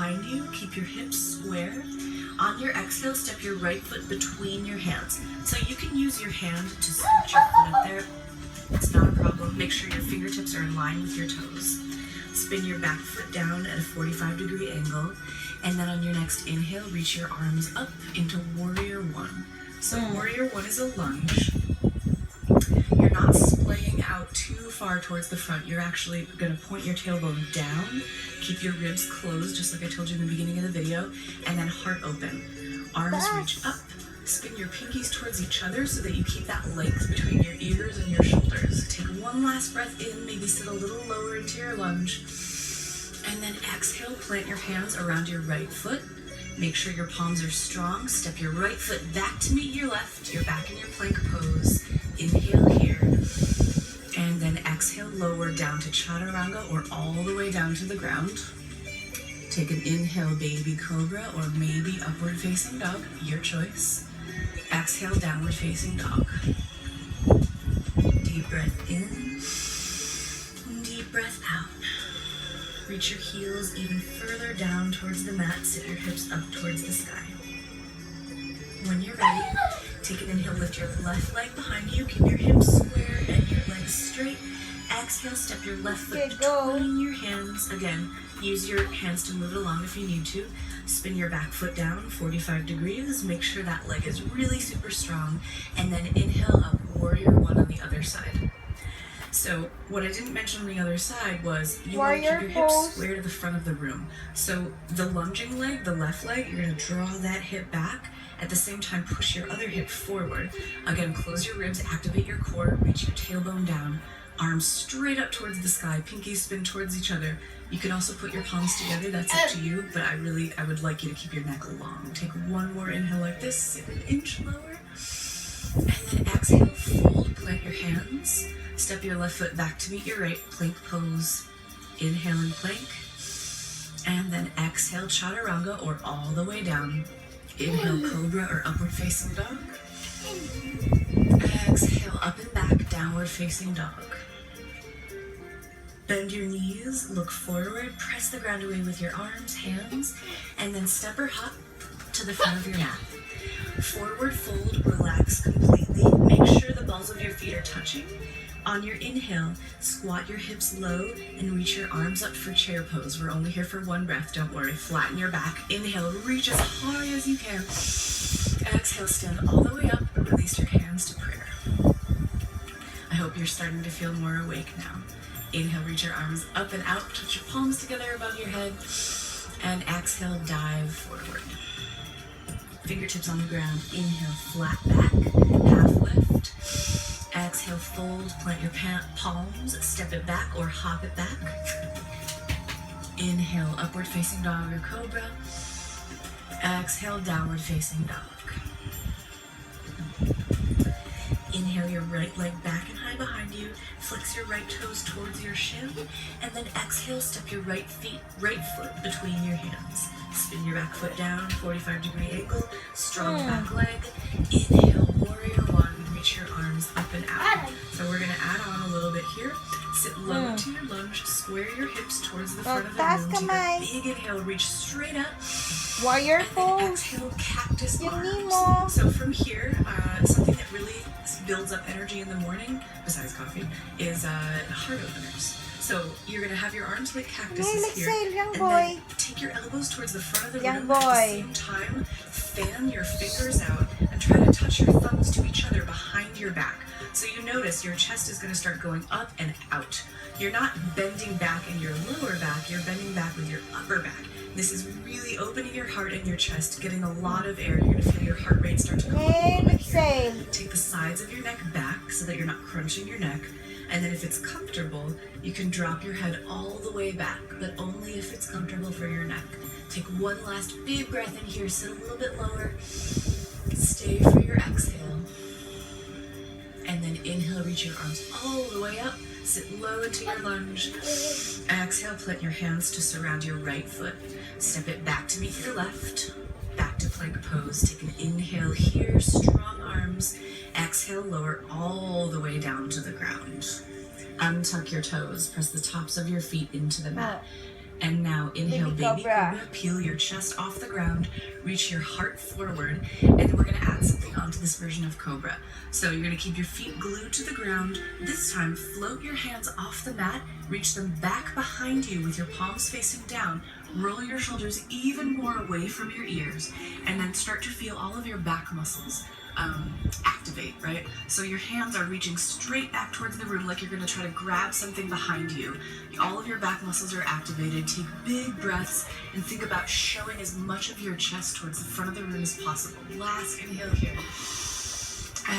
behind you. Keep your hips square. On your exhale, step your right foot between your hands. So you can use your hand to scoot your foot up there. It's not a problem. Make sure your fingertips are in line with your toes. Spin your back foot down at a 45-degree angle. And then on your next inhale, reach your arms up into Warrior One. So Warrior One is a lunge. You're not splaying out too far towards the front. You're actually going to point your tailbone down. Keep your ribs closed, just like I told you in the beginning of the video. And then heart open. Arms reach up. Spin your pinkies towards each other so that you keep that length between your ears and your shoulders. Take one last breath in. Maybe sit a little lower into your lunge. And then exhale, plant your hands around your right foot. Make sure your palms are strong. Step your right foot back to meet your left. You're back in your plank pose. Inhale here. And then exhale, lower down to chaturanga or all the way down to the ground. Take an inhale, baby cobra, or maybe upward facing dog, your choice. Exhale, downward facing dog. Deep breath in. Deep breath out. Reach your heels even further down towards the mat. Sit your hips up towards the sky. When you're ready, take an inhale, lift your left leg behind you. Keep your hips square and your legs straight. Exhale, step your left foot between your hands. Again, use your hands to move it along if you need to. Spin your back foot down 45 degrees. Make sure that leg is really super strong. And then inhale up, Warrior One on the other side. So what I didn't mention on the other side was you want to keep your hips square to the front of the room. So the lunging leg, the left leg, you're going to draw that hip back. At the same time, push your other hip forward. Again, close your ribs, activate your core, reach your tailbone down, arms straight up towards the sky, pinkies spin towards each other. You can also put your palms together, that's up to you, but I would like you to keep your neck long. Take one more inhale like this, sit an inch lower, and then exhale, fold, plant your hands. Step your left foot back to meet your right, plank pose. Inhale and plank. And then exhale, chaturanga or all the way down. Inhale, cobra or upward facing dog. Exhale, up and back, downward facing dog. Bend your knees, look forward, press the ground away with your arms, hands, and then step or hop to the front of your mat. Forward fold, relax completely. Make sure the balls of your feet are touching. On your inhale, squat your hips low and reach your arms up for chair pose. We're only here for one breath, don't worry. Flatten your back. Inhale, reach as high as you can. Exhale, stand all the way up. Release your hands to prayer. I hope you're starting to feel more awake now. Inhale, reach your arms up and out. Touch your palms together above your head. And exhale, dive forward. Fingertips on the ground. Inhale, flat back, half lift. Exhale, fold, plant your palms, step it back or hop it back. Inhale, upward facing dog or cobra. Exhale, downward facing dog. Inhale your right leg back and high behind you. Flex your right toes towards your shin. And then exhale, step your right foot between your hands. Spin your back foot down, 45-degree angle. Strong back leg. Inhale, Warrior One. Reach your arms up and out. So we're going to add on a little bit here. Sit low into your lunge. Square your hips towards the front of the room. Take a big inhale. Reach straight up. Warrior pose. Exhale, cactus arms. So from here, something that really builds up energy in the morning, besides coffee, is heart openers. So you're going to have your arms like cactuses here. And then take your elbows towards the front of the room. At the same time, fan your fingers out and try to touch your thumbs to each other behind your back. So you notice your chest is going to start going up and out. You're not bending back in your lower back, you're bending back with your upper back. This is really opening your heart and your chest, getting a lot of air. You're going to feel your heart rate start to come up. Take the sides of your neck back so that you're not crunching your neck. And then if it's comfortable, you can drop your head all the way back, but only if it's comfortable for your neck. Take one last big breath in here, sit a little bit lower. Stay for your exhale. And then inhale, reach your arms all the way up. Sit low into your lunge. Exhale, plant your hands to surround your right foot. Step it back to meet your left. Back to plank pose. Take an inhale here, strong arms. Exhale, lower all the way down to the ground. Untuck your toes. Press the tops of your feet into the mat. And now inhale, baby Cobra. cobra. Peel your chest off the ground, reach your heart forward, and then we're gonna add something onto this version of cobra. So you're gonna keep your feet glued to the ground. This time, float your hands off the mat, reach them back behind you with your palms facing down, roll your shoulders even more away from your ears, and then start to feel all of your back muscles activate, right? So your hands are reaching straight back towards the room like you're gonna try to grab something behind you. All of your back muscles are activated. Take big breaths and think about showing as much of your chest towards the front of the room as possible. Last inhale here.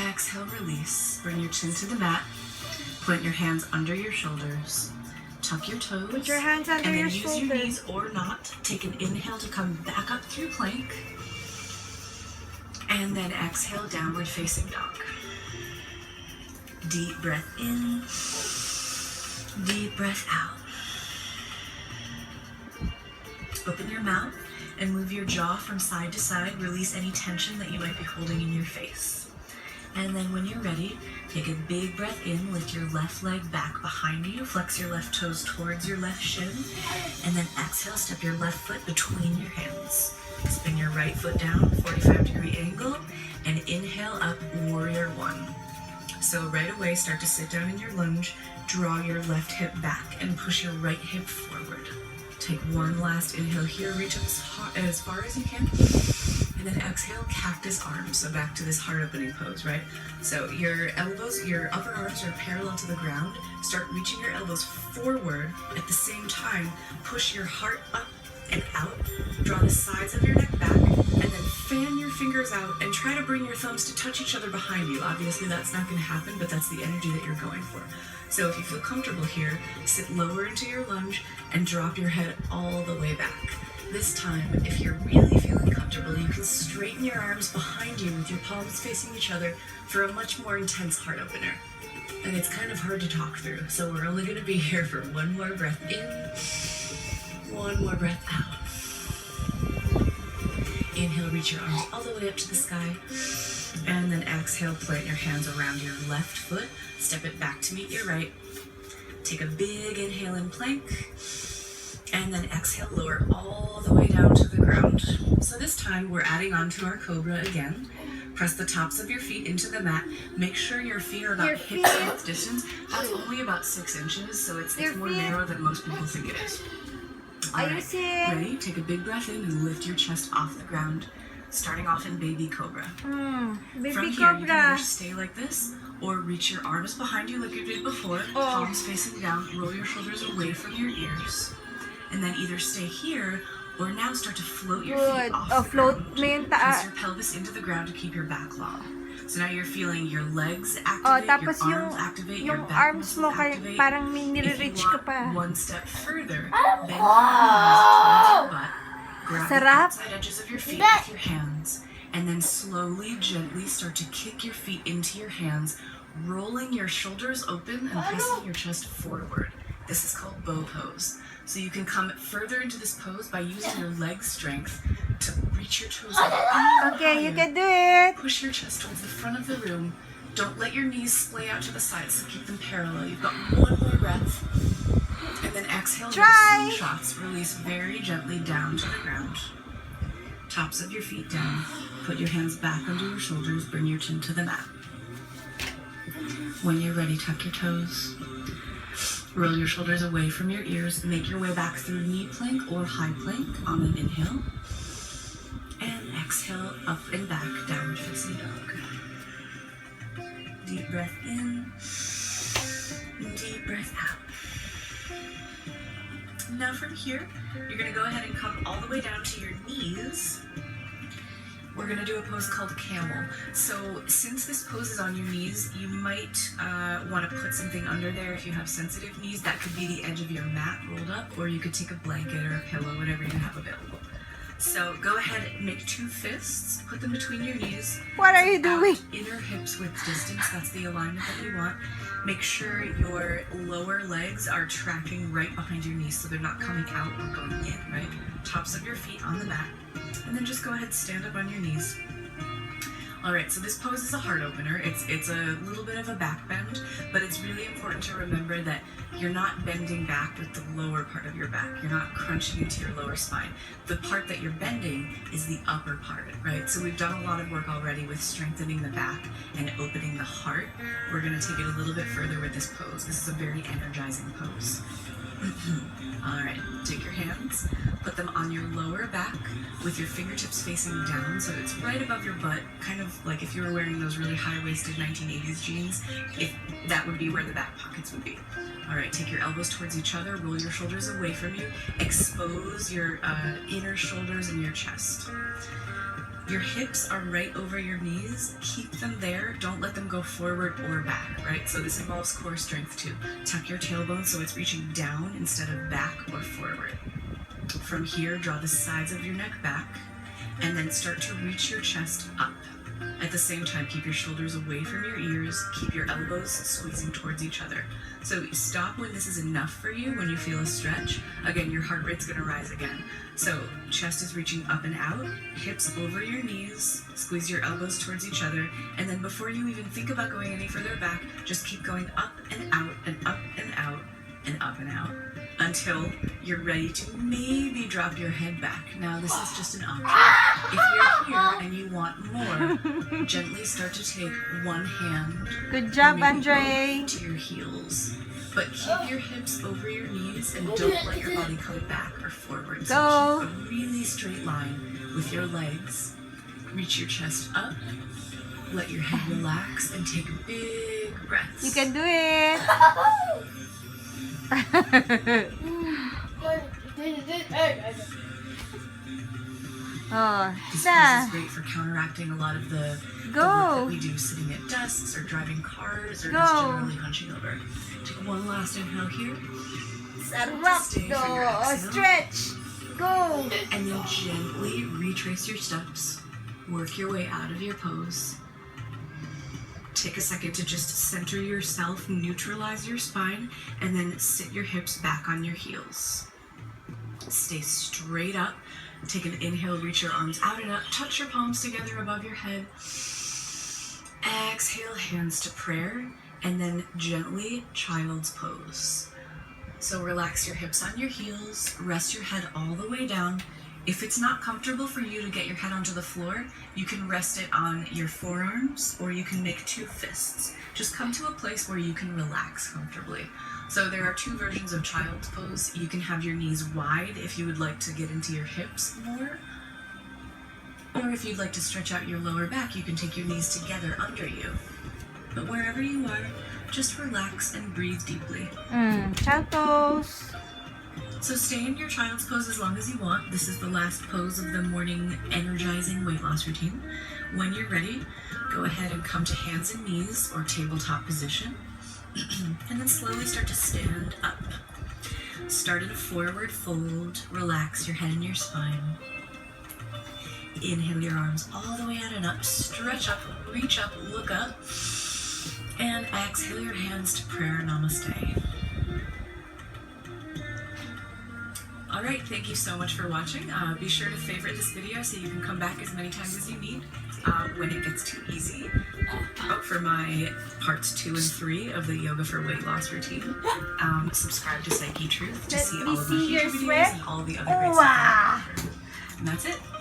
Exhale, release. Bring your chin to the mat. Plant your hands under your shoulders. Tuck your toes. Put your hands under your and then use shoulders. your knees or not. Take an inhale to come back up through plank. And then exhale, downward facing dog. Deep breath in. Deep breath out. Open your mouth and move your jaw from side to side. Release any tension that you might be holding in your face. And then when you're ready, take a big breath in, lift your left leg back behind you, flex your left toes towards your left shin, and then exhale, step your left foot between your hands. Spin your right foot down, 45-degree angle, and inhale up, warrior one. So right away, start to sit down in your lunge, draw your left hip back, and push your right hip forward. Take one last inhale here, reach up as far as you can, and then exhale, cactus arms. So back to this heart opening pose, right? So your elbows, your upper arms are parallel to the ground. Start reaching your elbows forward. At the same time, push your heart up and out. Draw the sides of your neck back, and then fan your fingers out and try to bring your thumbs to touch each other behind you. Obviously that's not going to happen, but that's the energy that you're going for. So if you feel comfortable here, sit lower into your lunge and drop your head all the way back. This time, if you're really feeling comfortable, you can straighten your arms behind you with your palms facing each other for a much more intense heart opener. And it's kind of hard to talk through, so we're only going to be here for one more breath in, one more breath out. Inhale, reach your arms all the way up to the sky. And then exhale, plant your hands around your left foot. Step it back to meet your right. Take a big inhale in plank. And then exhale, lower all the way down to the ground. So this time we're adding on to our cobra again. Press the tops of your feet into the mat. Make sure your feet are about hip width distance. That's only about 6 inches, so it's more narrow than most people think it is. Alright, ready? Take a big breath in and lift your chest off the ground. Starting off in baby cobra. From here, you can either stay like this or reach your arms behind you like you did before, palms facing down, roll your shoulders away from your ears. And then either stay here or now start to float your feet off the ground. Press your pelvis into the ground to keep your back long. So now you're feeling your legs activate, your arms activate, your back muscles activate. Parang may If you want one step further, bend your knees towards your butt. Grab the outside edges of your feet with your hands, and then slowly, gently start to kick your feet into your hands, rolling your shoulders open and pressing your chest forward. This is called bow pose. So you can come further into this pose by using your leg strength to reach your toes up. Okay, you can do it. Push your chest towards the front of the room. Don't let your knees splay out to the sides, so keep them parallel. You've got one more breath. And then exhale, no shots. Release very gently down to the ground. Tops of your feet down. Put your hands back under your shoulders. Bring your chin to the mat. When you're ready, tuck your toes. Roll your shoulders away from your ears. Make your way back through knee plank or high plank on an inhale. And exhale, up and back, downward facing dog. Deep breath in. Deep breath out. Now from here, you're going to go ahead and come all the way down to your knees. We're going to do a pose called camel. So since this pose is on your knees, you might want to put something under there if you have sensitive knees. That could be the edge of your mat rolled up, or you could take a blanket or a pillow, whatever you have available. So go ahead and make 2 fists, put them between your knees. What are you doing? Inner hips width distance, that's the alignment that we want. Make sure your lower legs are tracking right behind your knees so they're not coming out or going in, right? Tops of your feet on the mat. And then just go ahead, stand up on your knees. All right, so this pose is a heart opener. It's a little bit of a back bend, but it's really important to remember that you're not bending back with the lower part of your back. You're not crunching into your lower spine. The part that you're bending is the upper part, right? So we've done a lot of work already with strengthening the back and opening the heart. We're gonna take it a little bit further with this pose. This is a very energizing pose. All right, take your hands, put them on your lower back with your fingertips facing down so it's right above your butt, kind of like if you were wearing those really high-waisted 1980s jeans, if that would be where the back pockets would be. All right, take your elbows towards each other, roll your shoulders away from you, expose your inner shoulders and your chest. Your hips are right over your knees. Keep them there. Don't let them go forward or back, right? So this involves core strength too. Tuck your tailbone so it's reaching down instead of back or forward. From here, draw the sides of your neck back and then start to reach your chest up. At the same time, keep your shoulders away from your ears. Keep your elbows squeezing towards each other. So stop when this is enough for you, when you feel a stretch. Again, your heart rate's gonna rise again. So chest is reaching up and out, hips over your knees, squeeze your elbows towards each other, and then before you even think about going any further back, just keep going up and out and up and out and up and out until you're ready to maybe drop your head back. Now this is just an option. If you're here and you want more, gently start to take one hand. Good job, and maybe Andre. go to your heels. But keep your hips over your knees and don't let your body come back or forward. So Go. keep a really straight line with your legs. Reach your chest up. Let your head relax and take big breaths. You can do it. Oh, This isa. pose is great for counteracting a lot of the work Go. that we do sitting at desks or driving cars or just Go. generally hunching over. Take one last inhale here. Sarap Stay to. for your exhale. Stretch. Go. And then gently retrace your steps. Work your way out of your pose. Take a second to just center yourself, neutralize your spine, and then sit your hips back on your heels. Stay straight up. Take an inhale, reach your arms out and up, touch your palms together above your head. Exhale, hands to prayer, and then gently child's pose. So relax your hips on your heels, rest your head all the way down. If it's not comfortable for you to get your head onto the floor, you can rest it on your forearms or you can make two fists. Just come to a place where you can relax comfortably. So there are two versions of child's pose. You can have your knees wide if you would like to get into your hips more. Or if you'd like to stretch out your lower back, you can take your knees together under you. But wherever you are, just relax and breathe deeply. Child pose. So stay in your child's pose as long as you want. This is the last pose of the morning energizing weight loss routine. When you're ready, go ahead and come to hands and knees or tabletop position. And then slowly start to stand up. Start in a forward fold. Relax your head and your spine. Inhale your arms all the way out and up. Stretch up, reach up, look up. And exhale your hands to prayer. Namaste. All right, thank you so much for watching. Be sure to favorite this video so you can come back as many times as you need when it gets too easy. For my parts 2 and 3 of the Yoga for Weight Loss routine, subscribe to Psyche Truth to Let see me all of my see your future videos sweat. and all the other great stuff. Wow. And that's it.